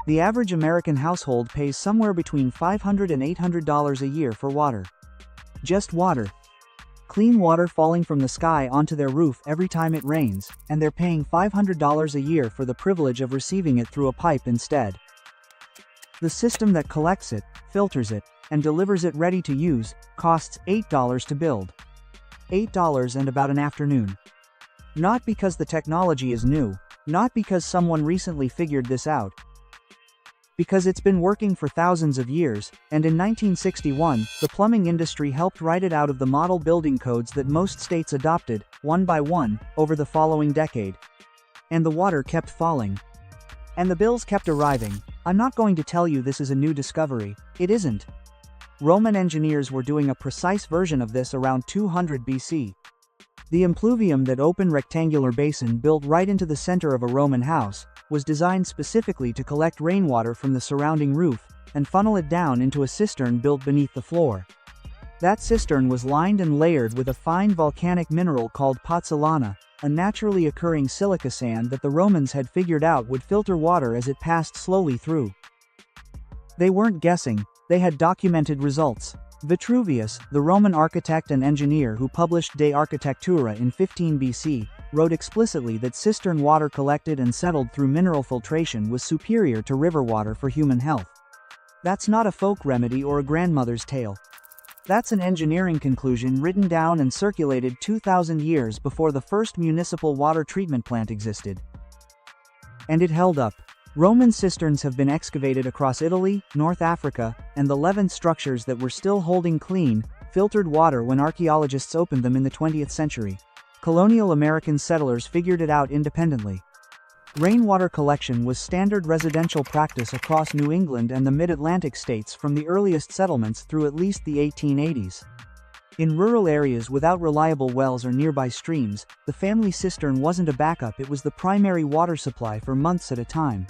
The average American household pays somewhere between $500 and $800 a year for water. Just water. Clean water falling from the sky onto their roof every time it rains, and they're paying $500 a year for the privilege of receiving it through a pipe instead. The system that collects it, filters it, and delivers it ready to use, costs $8 to build. $8 and about an afternoon. Not because the technology is new, not because someone recently figured this out. Because it's been working for thousands of years, and in 1961, the plumbing industry helped write it out of the model building codes that most states adopted, one by one, over the following decade. And the water kept falling. And the bills kept arriving. I'm not going to tell you this is a new discovery, it isn't. Roman engineers were doing a precise version of this around 200 BC. The impluvium, that open rectangular basin built right into the center of a Roman house, was designed specifically to collect rainwater from the surrounding roof, and funnel it down into a cistern built beneath the floor. That cistern was lined and layered with a fine volcanic mineral called pozzolana, a naturally occurring silica sand that the Romans had figured out would filter water as it passed slowly through. They weren't guessing, they had documented results. Vitruvius, the Roman architect and engineer who published De Architectura in 15 BC, wrote explicitly that cistern water collected and settled through mineral filtration was superior to river water for human health. That's not a folk remedy or a grandmother's tale. That's an engineering conclusion written down and circulated 2,000 years before the first municipal water treatment plant existed. And it held up. Roman cisterns have been excavated across Italy, North Africa, and the Levant structures that were still holding clean, filtered water when archaeologists opened them in the 20th century. Colonial American settlers figured it out independently. Rainwater collection was standard residential practice across New England and the mid-Atlantic states from the earliest settlements through at least the 1880s. In rural areas without reliable wells or nearby streams, the family cistern wasn't a backup, it was the primary water supply for months at a time.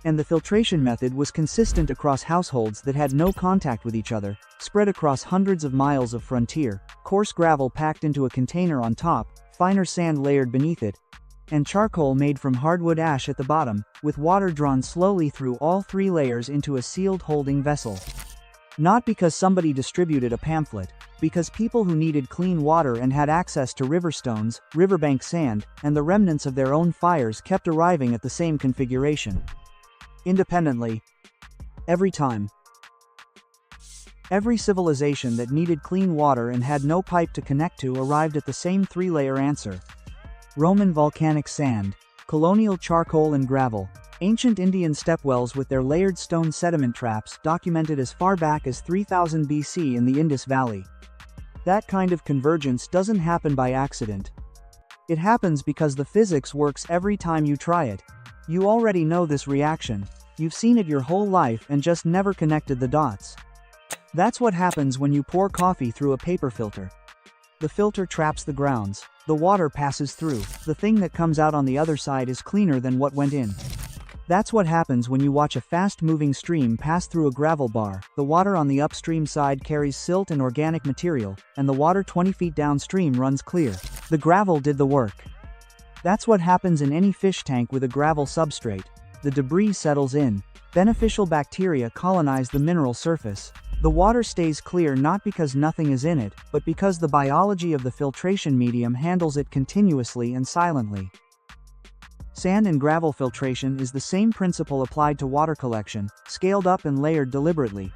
And the filtration method was consistent across households that had no contact with each other, spread across hundreds of miles of frontier, coarse gravel packed into a container on top, finer sand layered beneath it, and charcoal made from hardwood ash at the bottom, with water drawn slowly through all three layers into a sealed holding vessel. Not because somebody distributed a pamphlet, because people who needed clean water and had access to river stones, riverbank sand, and the remnants of their own fires kept arriving at the same configuration. Independently. Every time. Every civilization that needed clean water and had no pipe to connect to arrived at the same three-layer answer. Roman volcanic sand, colonial charcoal and gravel, ancient Indian stepwells with their layered stone sediment traps documented as far back as 3000 BC in the Indus Valley. That kind of convergence doesn't happen by accident. It happens because the physics works every time you try it. You already know this reaction. You've seen it your whole life and just never connected the dots. That's what happens when you pour coffee through a paper filter. The filter traps the grounds. The water passes through. The thing that comes out on the other side is cleaner than what went in. That's what happens when you watch a fast-moving stream pass through a gravel bar. The water on the upstream side carries silt and organic material, and the water 20 feet downstream runs clear. The gravel did the work. That's what happens in any fish tank with a gravel substrate. The debris settles in. Beneficial bacteria colonize the mineral surface. The water stays clear not because nothing is in it, but because the biology of the filtration medium handles it continuously and silently. Sand and gravel filtration is the same principle applied to water collection, scaled up and layered deliberately.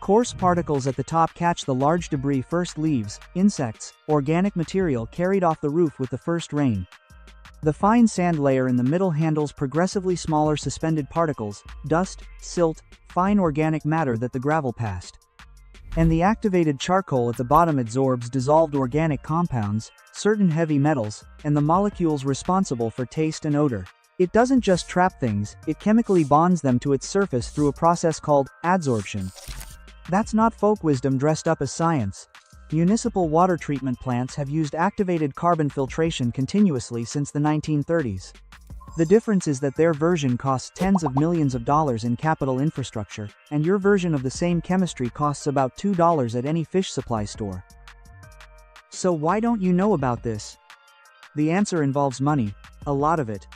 Coarse particles at the top catch the large debris first: leaves, insects, organic material carried off the roof with the first rain. The fine sand layer in the middle handles progressively smaller suspended particles, dust, silt, fine organic matter that the gravel passed. And the activated charcoal at the bottom absorbs dissolved organic compounds, certain heavy metals, and the molecules responsible for taste and odor. It doesn't just trap things, it chemically bonds them to its surface through a process called adsorption. That's not folk wisdom dressed up as science. Municipal water treatment plants have used activated carbon filtration continuously since the 1930s. The difference is that their version costs tens of millions of dollars in capital infrastructure, and your version of the same chemistry costs about $2 at any fish supply store. So why don't you know about this? The answer involves money, a lot of it.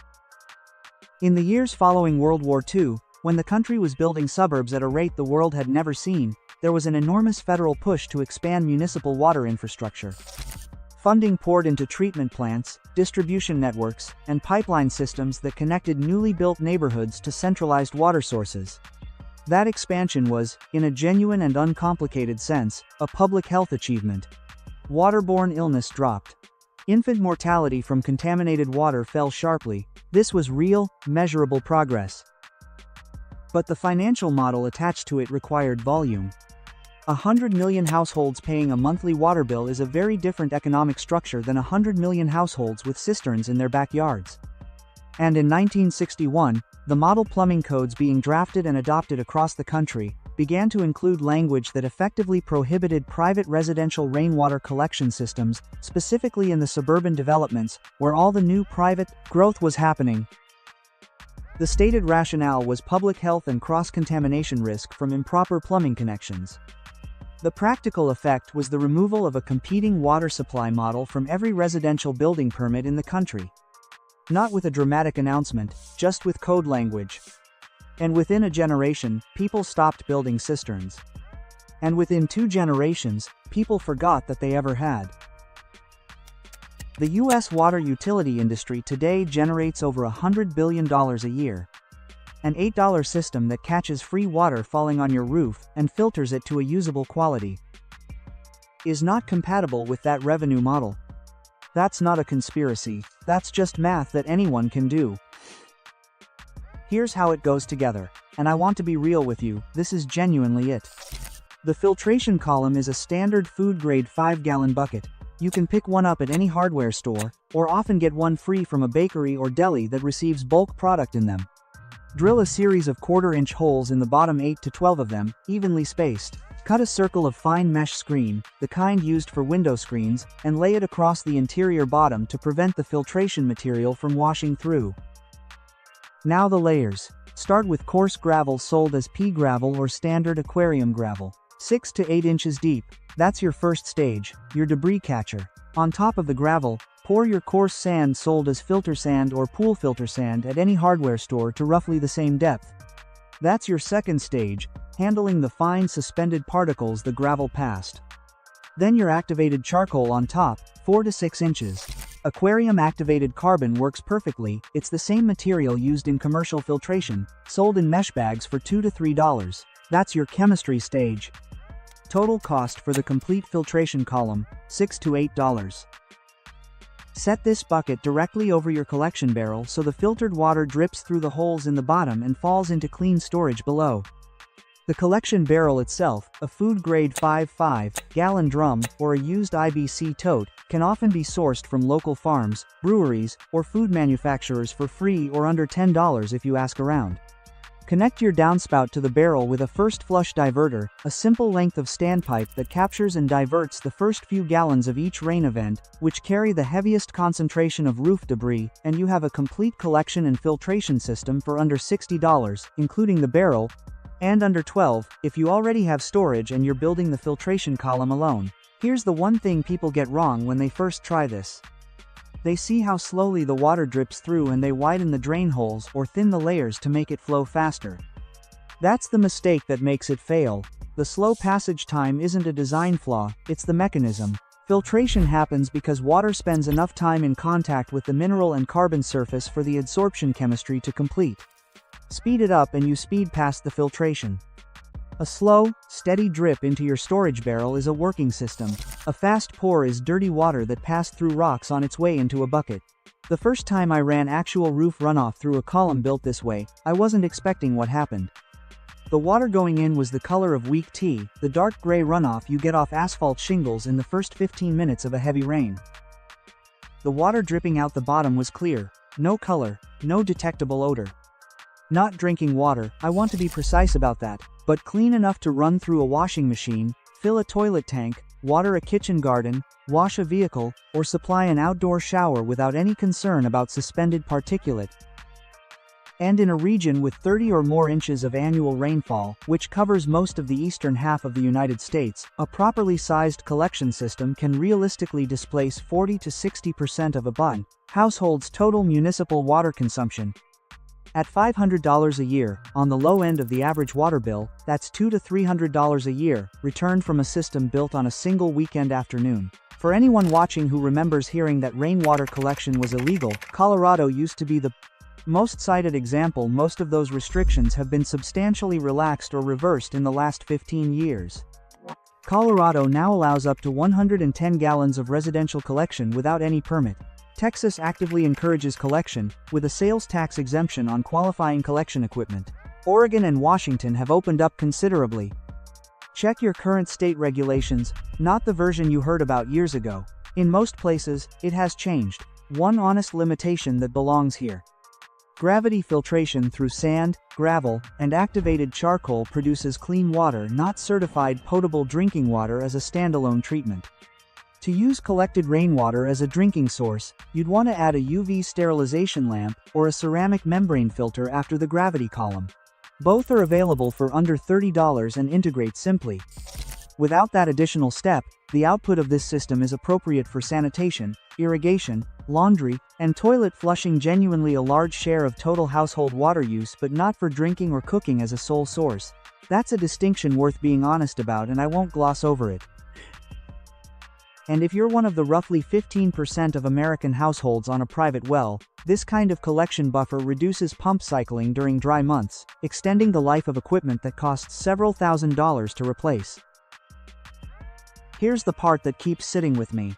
In the years following World War II, when the country was building suburbs at a rate the world had never seen, there was an enormous federal push to expand municipal water infrastructure. Funding poured into treatment plants, distribution networks, and pipeline systems that connected newly built neighborhoods to centralized water sources. That expansion was, in a genuine and uncomplicated sense, a public health achievement. Waterborne illness dropped. Infant mortality from contaminated water fell sharply. This was real, measurable progress. But the financial model attached to it required volume. 100 million households paying a monthly water bill is a very different economic structure than 100 million households with cisterns in their backyards. And in 1961, the model plumbing codes being drafted and adopted across the country began to include language that effectively prohibited private residential rainwater collection systems, specifically in the suburban developments, where all the new private growth was happening. The stated rationale was public health and cross-contamination risk from improper plumbing connections. The practical effect was the removal of a competing water supply model from every residential building permit in the country. Not with a dramatic announcement, just with code language. And within a generation, people stopped building cisterns. And within 2 generations, people forgot that they ever had. The U.S. water utility industry today generates over $100 billion a year. An $8 system that catches free water falling on your roof and filters it to a usable quality is not compatible with that revenue model. That's not a conspiracy, that's just math that anyone can do. Here's how it goes together, and I want to be real with you, this is genuinely it. The filtration column is a standard food-grade 5-gallon bucket. You can pick one up at any hardware store, or often get one free from a bakery or deli that receives bulk product in them. Drill a series of 1/4-inch holes in the bottom 8 to 12 of them, evenly spaced. Cut a circle of fine mesh screen, the kind used for window screens, and lay it across the interior bottom to prevent the filtration material from washing through. Now the layers. Start with coarse gravel sold as pea gravel or standard aquarium gravel. 6 to 8 inches deep. That's your first stage, your debris catcher. On top of the gravel, pour your coarse sand sold as filter sand or pool filter sand at any hardware store to roughly the same depth. That's your second stage, handling the fine suspended particles the gravel passed. Then your activated charcoal on top, 4 to 6 inches. Aquarium activated carbon works perfectly, it's the same material used in commercial filtration, sold in mesh bags for $2 to $3. That's your chemistry stage. Total cost for the complete filtration column, $6 to $8. Set this bucket directly over your collection barrel so the filtered water drips through the holes in the bottom and falls into clean storage below. The collection barrel itself, a food-grade 5.5-gallon drum or a used IBC tote, can often be sourced from local farms, breweries, or food manufacturers for free or under $10 if you ask around. Connect your downspout to the barrel with a first flush diverter, a simple length of standpipe that captures and diverts the first few gallons of each rain event, which carry the heaviest concentration of roof debris, and you have a complete collection and filtration system for under $60, including the barrel, and under $12 if you already have storage and you're building the filtration column alone. Here's the one thing people get wrong when they first try this. They see how slowly the water drips through and they widen the drain holes or thin the layers to make it flow faster. That's the mistake that makes it fail. The slow passage time isn't a design flaw, it's the mechanism. Filtration happens because water spends enough time in contact with the mineral and carbon surface for the adsorption chemistry to complete. Speed it up and you speed past the filtration. A slow, steady drip into your storage barrel is a working system. A fast pour is dirty water that passed through rocks on its way into a bucket. The first time I ran actual roof runoff through a column built this way, I wasn't expecting what happened. The water going in was the color of weak tea, the dark gray runoff you get off asphalt shingles in the first 15 minutes of a heavy rain. The water dripping out the bottom was clear, no color, no detectable odor. Not drinking water, I want to be precise about that, but clean enough to run through a washing machine, fill a toilet tank, water a kitchen garden, wash a vehicle, or supply an outdoor shower without any concern about suspended particulate. And in a region with 30 or more inches of annual rainfall, which covers most of the eastern half of the United States, a properly sized collection system can realistically displace 40 to 60% of a household's total municipal water consumption. At $500 a year, on the low end of the average water bill, that's $200 to $300 a year, returned from a system built on a single weekend afternoon. For anyone watching who remembers hearing that rainwater collection was illegal, Colorado used to be the most cited example. Most of those restrictions have been substantially relaxed or reversed in the last 15 years. Colorado now allows up to 110 gallons of residential collection without any permit. Texas actively encourages collection, with a sales tax exemption on qualifying collection equipment. Oregon and Washington have opened up considerably. Check your current state regulations, not the version you heard about years ago. In most places, it has changed. One honest limitation that belongs here. Gravity filtration through sand, gravel, and activated charcoal produces clean water, not certified potable drinking water as a standalone treatment. To use collected rainwater as a drinking source, you'd want to add a UV sterilization lamp or a ceramic membrane filter after the gravity column. Both are available for under $30 and integrate simply. Without that additional step, the output of this system is appropriate for sanitation, irrigation, laundry, and toilet flushing, genuinely a large share of total household water use, but not for drinking or cooking as a sole source. That's a distinction worth being honest about, and I won't gloss over it. And if you're one of the roughly 15% of American households on a private well, this kind of collection buffer reduces pump cycling during dry months, extending the life of equipment that costs several $1,000s to replace. Here's the part that keeps sitting with me.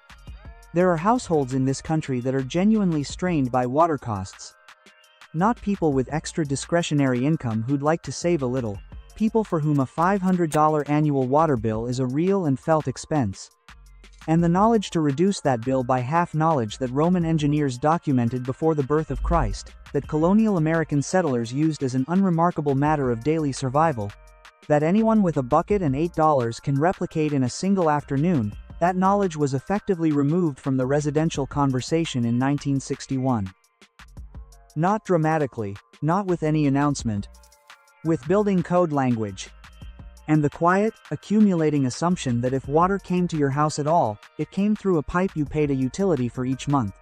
There are households in this country that are genuinely strained by water costs. Not people with extra discretionary income who'd like to save a little. People for whom a $500 annual water bill is a real and felt expense. And the knowledge to reduce that bill by half, knowledge that Roman engineers documented before the birth of Christ, that colonial American settlers used as an unremarkable matter of daily survival, that anyone with a bucket and $8 can replicate in a single afternoon, that knowledge was effectively removed from the residential conversation in 1961. Not dramatically, not with any announcement. With building code language. And the quiet, accumulating assumption that if water came to your house at all, it came through a pipe you paid a utility for each month.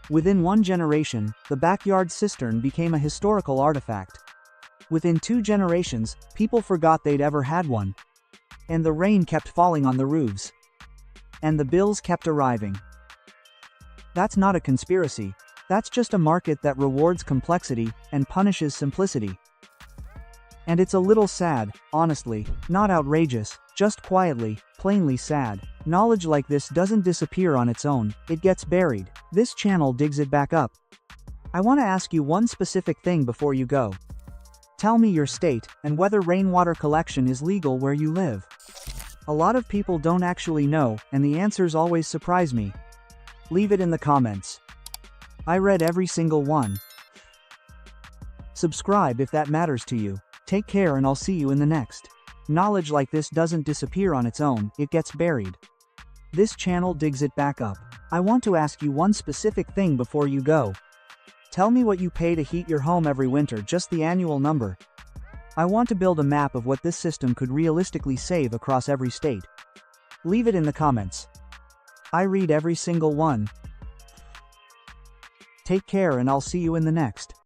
Within one generation, the backyard cistern became a historical artifact. Within 2 generations, people forgot they'd ever had one. And the rain kept falling on the roofs. And the bills kept arriving. That's not a conspiracy. That's just a market that rewards complexity and punishes simplicity. And it's a little sad, honestly, not outrageous, just quietly, plainly sad. Knowledge like this doesn't disappear on its own, it gets buried. This channel digs it back up. I want to ask you one specific thing before you go. Tell me your state, and whether rainwater collection is legal where you live. A lot of people don't actually know, and the answers always surprise me. Leave it in the comments. I read every single one. Subscribe if that matters to you. Take care, and I'll see you in the next. Knowledge like this doesn't disappear on its own, it gets buried. This channel digs it back up. I want to ask you one specific thing before you go. Tell me what you pay to heat your home every winter, just the annual number. I want to build a map of what this system could realistically save across every state. Leave it in the comments. I read every single one. Take care, and I'll see you in the next.